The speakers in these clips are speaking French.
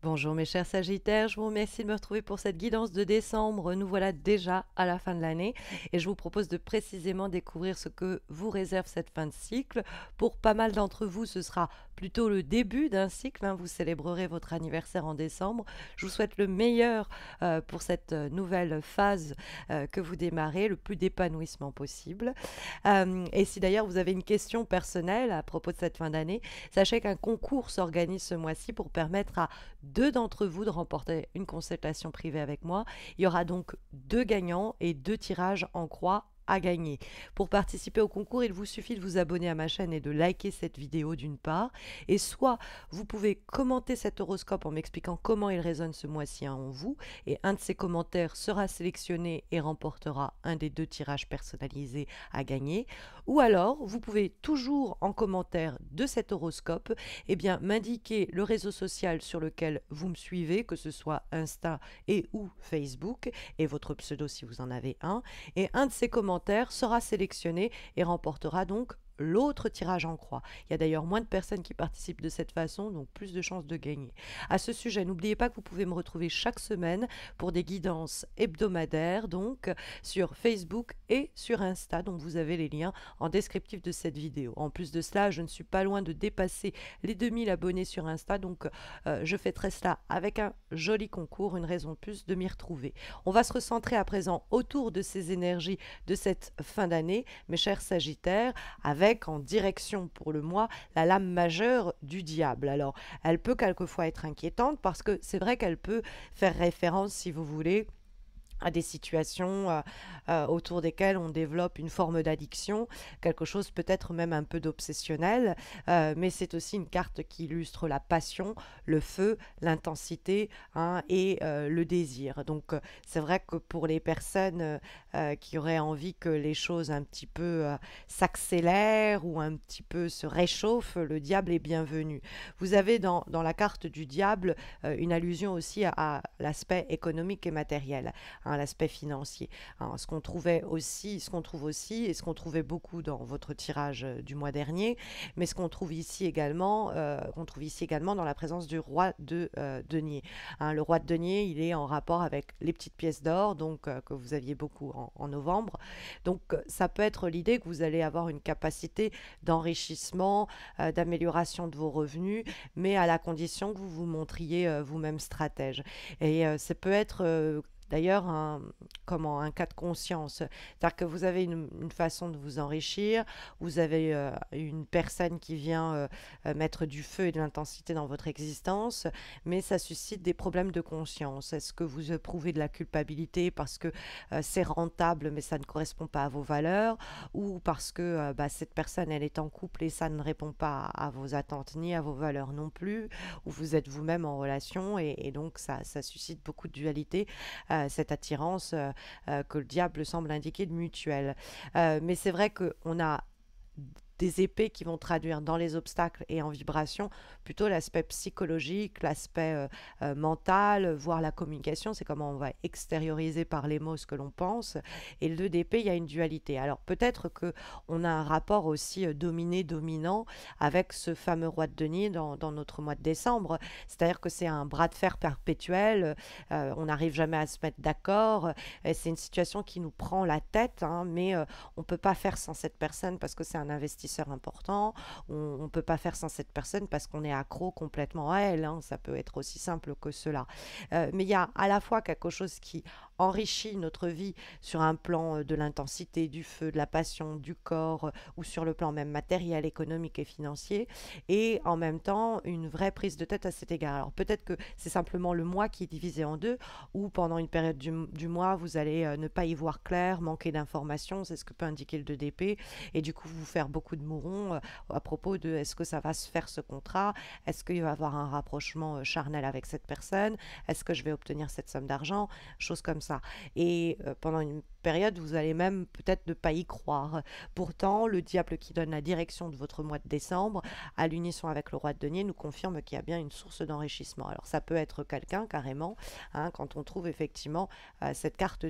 Bonjour mes chers Sagittaires, je vous remercie de me retrouver pour cette guidance de décembre. Nous voilà déjà à la fin de l'année et je vous propose de précisément découvrir ce que vous réserve cette fin de cycle. Pour pas mal d'entre vous, ce sera plutôt le début d'un cycle, hein. Vous célébrerez votre anniversaire en décembre. Je vous souhaite le meilleur pour cette nouvelle phase que vous démarrez, le plus d'épanouissement possible. Et si d'ailleurs vous avez une question personnelle à propos de cette fin d'année, sachez qu'un concours s'organise ce mois-ci pour permettre à deux d'entre vous de remporter une consultation privée avec moi. Il y aura donc deux gagnants et deux tirages en croix à gagner. Pour participer au concours, il vous suffit de vous abonner à ma chaîne et de liker cette vidéo d'une part. Et soit vous pouvez commenter cet horoscope en m'expliquant comment il résonne ce mois-ci en vous. Et un de ces commentaires sera sélectionné et remportera un des deux tirages personnalisés à gagner. Ou alors, vous pouvez toujours en commentaire de cet horoscope m'indiquer le réseau social sur lequel vous me suivez, que ce soit Insta et ou Facebook, et votre pseudo si vous en avez un. Et un de ces commentaires sera sélectionné et remportera donc l'autre tirage en croix. Il y a d'ailleurs moins de personnes qui participent de cette façon, donc plus de chances de gagner. À ce sujet, n'oubliez pas que vous pouvez me retrouver chaque semaine pour des guidances hebdomadaires, donc sur Facebook et sur Insta, dont vous avez les liens en descriptif de cette vidéo. En plus de cela, je ne suis pas loin de dépasser les 2000 abonnés sur Insta, donc je fêterai cela avec un joli concours, une raison de plus de m'y retrouver. On va se recentrer à présent autour de ces énergies de cette fin d'année, mes chers Sagittaires, avec en direction pour le mois la lame majeure du diable. Alors, elle peut quelquefois être inquiétante parce que c'est vrai qu'elle peut faire référence, si vous voulez, à des situations autour desquelles on développe une forme d'addiction, quelque chose peut-être même un peu d'obsessionnel, mais c'est aussi une carte qui illustre la passion, le feu, l'intensité, hein, et le désir. Donc c'est vrai que pour les personnes qui auraient envie que les choses un petit peu s'accélèrent ou un petit peu se réchauffent, le diable est bienvenu. Vous avez dans la carte du diable une allusion aussi à l'aspect économique et matériel, hein, l'aspect financier. Hein, ce qu'on trouve aussi, et ce qu'on trouvait beaucoup dans votre tirage du mois dernier, mais ce qu'on trouve ici également, dans la présence du roi de denier. Hein, le roi de denier, il est en rapport avec les petites pièces d'or, donc que vous aviez beaucoup en novembre. Donc ça peut être l'idée que vous allez avoir une capacité d'enrichissement, d'amélioration de vos revenus, mais à la condition que vous vous montriez vous-même stratège. Et ça peut être d'ailleurs un cas de conscience. C'est-à-dire que vous avez une façon de vous enrichir, vous avez une personne qui vient mettre du feu et de l'intensité dans votre existence, mais ça suscite des problèmes de conscience. Est-ce que vous éprouvez de la culpabilité parce que c'est rentable mais ça ne correspond pas à vos valeurs, ou parce que cette personne elle est en couple et ça ne répond pas à vos attentes ni à vos valeurs non plus, ou vous êtes vous-même en relation et donc ça suscite beaucoup de dualité, cette attirance que le diable semble indiquer de mutuelle. Mais c'est vrai qu'on a des épées qui vont traduire dans les obstacles et en vibration plutôt l'aspect psychologique, l'aspect mental, voire la communication, c'est comment on va extérioriser par les mots ce que l'on pense. Et le 2 d'épée, il y a une dualité. Alors peut-être que on a un rapport aussi dominé-dominant avec ce fameux roi de denier dans notre mois de décembre, c'est-à-dire que c'est un bras de fer perpétuel, on n'arrive jamais à se mettre d'accord, c'est une situation qui nous prend la tête, hein, mais on ne peut pas faire sans cette personne parce que c'est un investisseur important, on ne peut pas faire sans cette personne parce qu'on est accro complètement à elle, hein, ça peut être aussi simple que cela. Mais il y a à la fois quelque chose qui enrichit notre vie sur un plan de l'intensité, du feu, de la passion, du corps, ou sur le plan même matériel, économique et financier, et en même temps une vraie prise de tête à cet égard. Alors peut-être que c'est simplement le mois qui est divisé en deux, ou pendant une période du mois, vous allez ne pas y voir clair, manquer d'informations, c'est ce que peut indiquer le 2 d'épée, et du coup vous faire beaucoup de mourons à propos de est-ce que ça va se faire ce contrat, est-ce qu'il va y avoir un rapprochement charnel avec cette personne, est-ce que je vais obtenir cette somme d'argent, choses comme ça. Et pendant une période, vous allez même peut-être ne pas y croire. Pourtant, le diable qui donne la direction de votre mois de décembre, à l'unisson avec le roi de denier, nous confirme qu'il y a bien une source d'enrichissement. Alors ça peut être quelqu'un carrément, hein, quand on trouve effectivement cette carte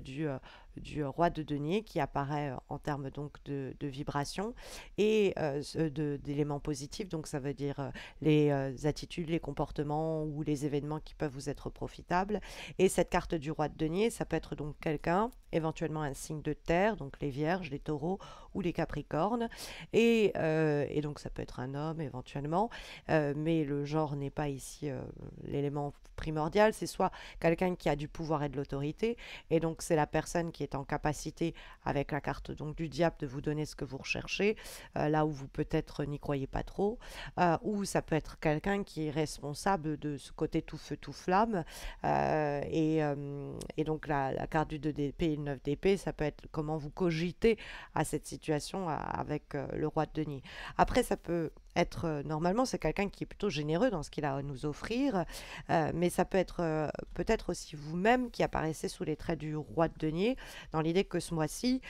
du roi de denier qui apparaît en termes donc de vibration et d'éléments positifs. Donc ça veut dire les attitudes, les comportements ou les événements qui peuvent vous être profitables. Et cette carte du roi de denier, ça peut être donc quelqu'un, éventuellement un signe de terre, donc les vierges, les taureaux ou les capricornes. Et donc ça peut être un homme éventuellement, mais le genre n'est pas ici l'élément primordial. C'est soit quelqu'un qui a du pouvoir et de l'autorité, et donc c'est la personne qui est en capacité, avec la carte donc du diable, de vous donner ce que vous recherchez, là où vous peut-être n'y croyez pas trop, ou ça peut être quelqu'un qui est responsable de ce côté tout feu tout flamme, et donc la carte du 2 d'épée et le 9 d'épée, ça peut être comment vous cogitez à cette situation avec le roi de denier. Après, ça peut être, normalement, c'est quelqu'un qui est plutôt généreux dans ce qu'il a à nous offrir, mais ça peut être peut-être aussi vous-même qui apparaissez sous les traits du roi de denier, dans l'idée que ce mois-ci,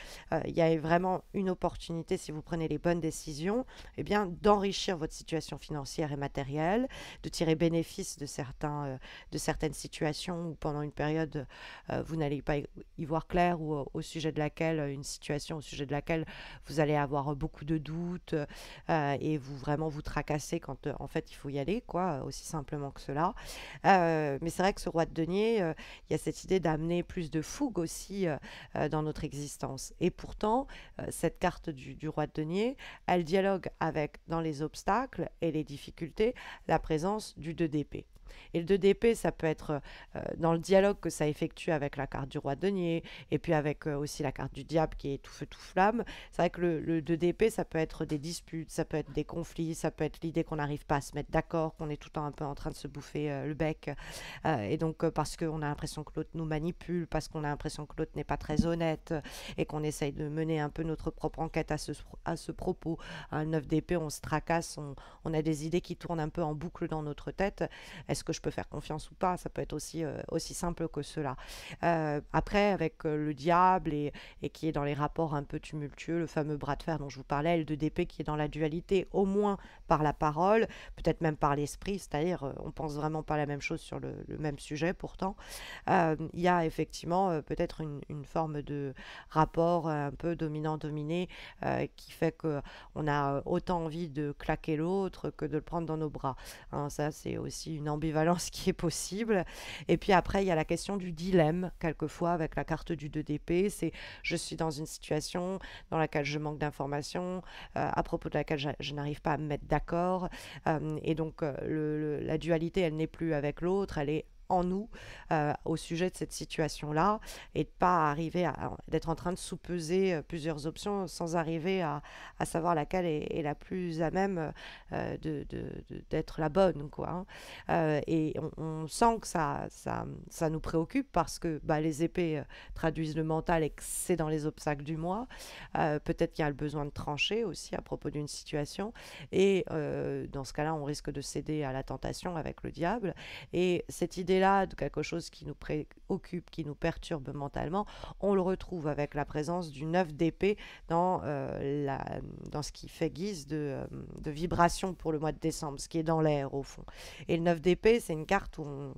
il y a vraiment une opportunité, si vous prenez les bonnes décisions, eh bien, d'enrichir votre situation financière et matérielle, de tirer bénéfice de certaines situations où pendant une période, vous n'allez pas y voir clair, ou au sujet de laquelle, une situation au sujet de laquelle vous allez avoir beaucoup de doutes, et vous vraiment vous tracasser quand en fait il faut y aller, quoi, aussi simplement que cela. Mais c'est vrai que ce roi de denier, il y a cette idée d'amener plus de fougue aussi dans notre existence. Et pourtant, cette carte du roi de denier, elle dialogue avec, dans les obstacles et les difficultés, la présence du 2 d'épée. Et le 2 d'épée, ça peut être dans le dialogue que ça effectue avec la carte du roi de denier, et puis avec aussi la carte du diable qui est tout feu tout flamme. C'est vrai que le 2 d'épée, ça peut être des disputes, ça peut être des conflits, ça peut être l'idée qu'on n'arrive pas à se mettre d'accord, qu'on est tout le temps un peu en train de se bouffer le bec, et donc parce qu'on a l'impression que l'autre nous manipule, parce qu'on a l'impression que l'autre n'est pas très honnête, et qu'on essaye de mener un peu notre propre enquête à ce propos. Un 9 d'épée, on se tracasse, on a des idées qui tournent un peu en boucle dans notre tête. Est-ce que je peux faire confiance ou pas? Ça peut être aussi simple que cela. Après, avec le diable, et qui est dans les rapports un peu tumultueux, le fameux bras de fer dont je vous parlais, le 2 d'épée qui est dans la dualité, au moins par la parole, peut-être même par l'esprit, c'est-à-dire on pense vraiment pas la même chose sur le même sujet pourtant. Il y a effectivement peut-être une forme de rapport un peu dominant-dominé, qui fait qu'on a autant envie de claquer l'autre que de le prendre dans nos bras. Hein, ça, c'est aussi une ambivalence qui est possible. Et puis après, il y a la question du dilemme, quelquefois, avec la carte du 2 d'épée. C'est je suis dans une situation dans laquelle je manque d'informations, à propos de laquelle je n'arrive pas à me mettre d'accord. Et donc, la dualité, elle n'est plus avec l'autre, elle est en nous, au sujet de cette situation-là, et de pas arriver d'être en train de sous-peser plusieurs options sans arriver à savoir laquelle est la plus à même d'être la bonne, quoi, hein. Et on sent que ça nous préoccupe parce que bah, les épées traduisent le mental et que c'est dans les obstacles du mois. Peut-être qu'il y a le besoin de trancher aussi à propos d'une situation, et dans ce cas-là, on risque de céder à la tentation avec le diable. Et cette idée-là de quelque chose qui nous préoccupe, qui nous perturbe mentalement, on le retrouve avec la présence du 9 d'épée dans ce qui fait guise de vibration pour le mois de décembre, ce qui est dans l'air au fond. Et le 9 d'épée, c'est une carte où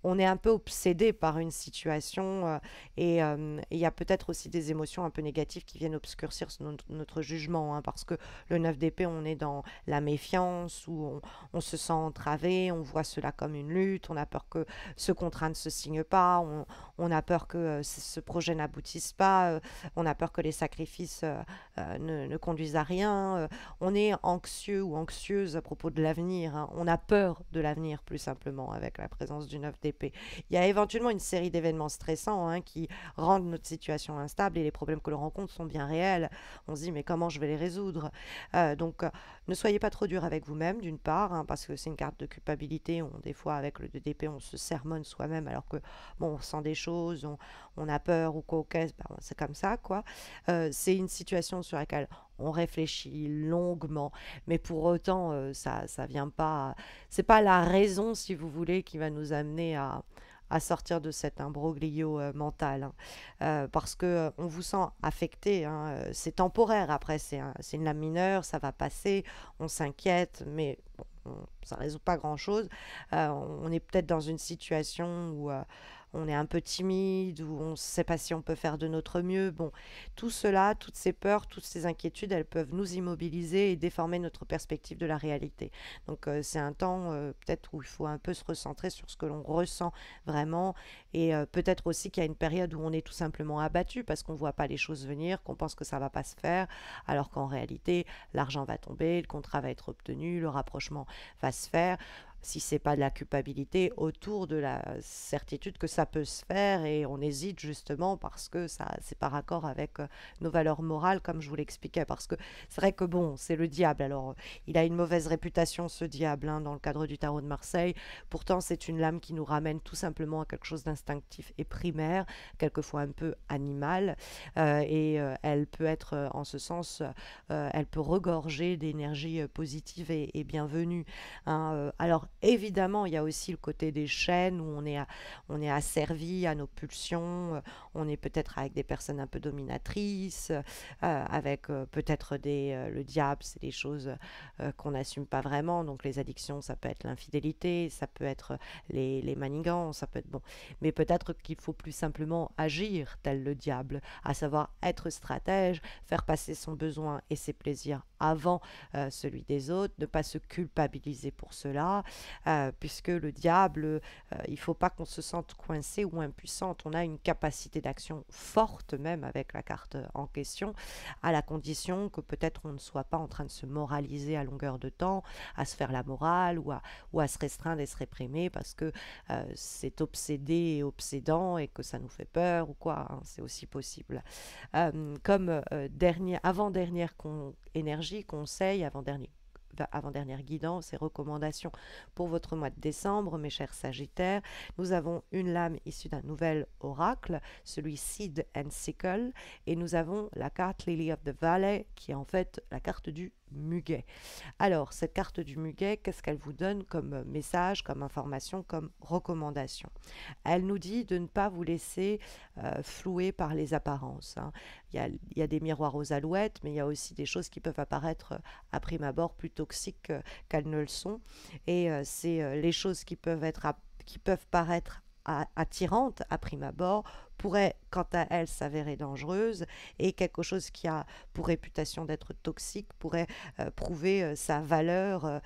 on est un peu obsédé par une situation, et il y a peut-être aussi des émotions un peu négatives qui viennent obscurcir notre jugement, hein, parce que le 9 d'épée, on est dans la méfiance, où on se sent entravé, on voit cela comme une lutte, on a peur que ce contrat ne se signe pas, on a peur que ce projet n'aboutisse pas, on a peur que les sacrifices ne conduisent à rien, on est anxieux ou anxieuse à propos de l'avenir, hein, on a peur de l'avenir plus simplement avec la présence du 9 d'épée. Il y a éventuellement une série d'événements stressants, hein, qui rendent notre situation instable, et les problèmes que l'on rencontre sont bien réels. On se dit mais comment je vais les résoudre? Donc ne soyez pas trop dur avec vous-même d'une part, hein, parce que c'est une carte de culpabilité. Des fois avec le 2 d'épée on se sermonne soi-même alors que bon, on sent des choses, on a peur ou quoi, ok, ben, c'est comme ça, quoi. C'est une situation sur laquelle on réfléchit longuement, mais pour autant, ça vient pas. C'est pas la raison, si vous voulez, qui va nous amener à sortir de cet imbroglio mental, hein. Parce que on vous sent affecté, hein, c'est temporaire. Après, c'est une lame mineure, ça va passer. On s'inquiète, mais bon, ça résout pas grand-chose. On est peut-être dans une situation où on est un peu timide ou on ne sait pas si on peut faire de notre mieux. Bon, tout cela, toutes ces peurs, toutes ces inquiétudes, elles peuvent nous immobiliser et déformer notre perspective de la réalité. Donc c'est un temps peut-être où il faut un peu se recentrer sur ce que l'on ressent vraiment et peut-être aussi qu'il y a une période où on est tout simplement abattu parce qu'on ne voit pas les choses venir, qu'on pense que ça ne va pas se faire, alors qu'en réalité, l'argent va tomber, le contrat va être obtenu, le rapprochement va se faire. Si c'est pas de la culpabilité autour de la certitude que ça peut se faire et on hésite justement parce que ça c'est par accord avec nos valeurs morales comme je vous l'expliquais parce que c'est vrai que bon c'est le diable alors il a une mauvaise réputation ce diable hein, dans le cadre du tarot de Marseille pourtant c'est une lame qui nous ramène tout simplement à quelque chose d'instinctif et primaire quelquefois un peu animal elle peut être en ce sens elle peut regorger d'énergie positive et bienvenue hein, alors évidemment, il y a aussi le côté des chaînes où on est asservi à nos pulsions, on est peut-être avec des personnes un peu dominatrices, avec peut-être le diable, c'est des choses qu'on n'assume pas vraiment. Donc les addictions, ça peut être l'infidélité, ça peut être les manigances, ça peut être bon. Mais peut-être qu'il faut plus simplement agir tel le diable, à savoir être stratège, faire passer son besoin et ses plaisirs avant celui des autres, ne pas se culpabiliser pour cela, puisque le diable, il ne faut pas qu'on se sente coincé ou impuissante. On a une capacité d'action forte même avec la carte en question, à la condition que peut-être on ne soit pas en train de se moraliser à longueur de temps, à se faire la morale ou à se restreindre et se réprimer parce que c'est obsédé et obsédant et que ça nous fait peur ou quoi, hein, c'est aussi possible. Comme avant-dernière énergie, conseil, avant-dernière guidance et recommandation pour votre mois de décembre, mes chers Sagittaires. Nous avons une lame issue d'un nouvel oracle, celui Seed and Sickle, et nous avons la carte Lily of the Valley, qui est en fait la carte du muguet. Alors, cette carte du muguet, qu'est-ce qu'elle vous donne comme message, comme information, comme recommandation? Elle nous dit de ne pas vous laisser flouer par les apparences. Hein. Il y a des miroirs aux alouettes, mais il y a aussi des choses qui peuvent apparaître à prime abord plus toxiques qu'elles ne le sont. Et c'est les choses qui peuvent paraître attirantes à prime abord pourrait quant à elle s'avérer dangereuse et quelque chose qui a pour réputation d'être toxique pourrait prouver sa valeur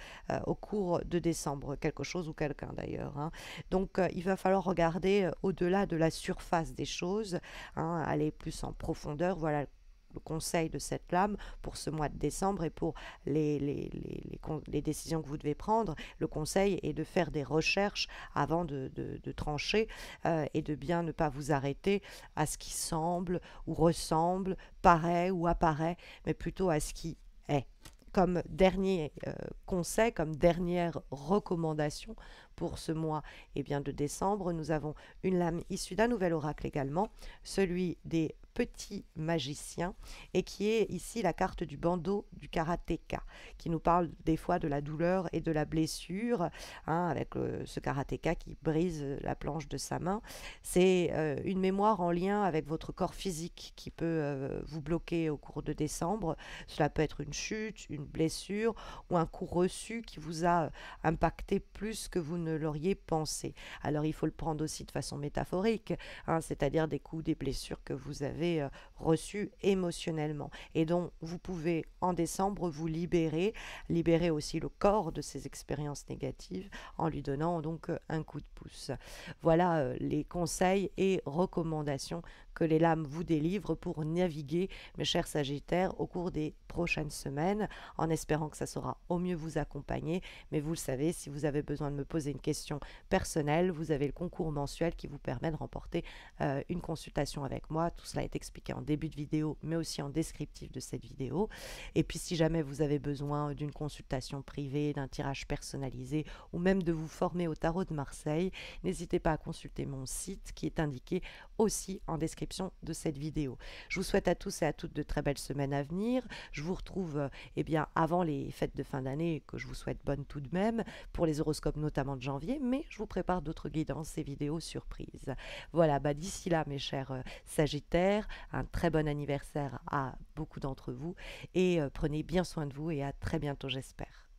au cours de décembre, quelque chose ou quelqu'un d'ailleurs. Hein. Donc il va falloir regarder au-delà de la surface des choses, hein, aller plus en profondeur, voilà le conseil de cette lame pour ce mois de décembre et pour les décisions que vous devez prendre. Le conseil est de faire des recherches avant de trancher et de bien ne pas vous arrêter à ce qui semble ou ressemble, paraît ou apparaît, mais plutôt à ce qui est. Comme dernier conseil, comme dernière recommandation pour ce mois de décembre, nous avons une lame issue d'un nouvel oracle également, celui des petits magiciens, et qui est ici la carte du bandeau du karatéka, qui nous parle des fois de la douleur et de la blessure, hein, avec ce karatéka qui brise la planche de sa main. C'est une mémoire en lien avec votre corps physique qui peut vous bloquer au cours de décembre. Cela peut être une chute, une blessure ou un coup reçu qui vous a impacté plus que vous ne l'auriez pensé. Alors il faut le prendre aussi de façon métaphorique, hein, c'est-à-dire des coups, des blessures que vous avez reçues émotionnellement et dont vous pouvez en décembre vous libérer aussi le corps de ces expériences négatives en lui donnant donc un coup de pouce. Voilà les conseils et recommandations que les lames vous délivrent pour naviguer, mes chers Sagittaires, au cours des prochaines semaines, en espérant que ça saura au mieux vous accompagner. Mais vous le savez, si vous avez besoin de me poser une question personnelle, vous avez le concours mensuel qui vous permet de remporter une consultation avec moi. Tout cela est expliqué en début de vidéo, mais aussi en descriptif de cette vidéo. Et puis si jamais vous avez besoin d'une consultation privée, d'un tirage personnalisé, ou même de vous former au tarot de Marseille, n'hésitez pas à consulter mon site qui est indiqué aussi en description de cette vidéo. Je vous souhaite à tous et à toutes de très belles semaines à venir. Je vous retrouve avant les fêtes de fin d'année, que je vous souhaite bonnes tout de même, pour les horoscopes notamment de janvier, mais je vous prépare d'autres guidances et vidéos surprises. Voilà, d'ici là mes chers Sagittaires, un très bon anniversaire à beaucoup d'entre vous et prenez bien soin de vous et à très bientôt j'espère.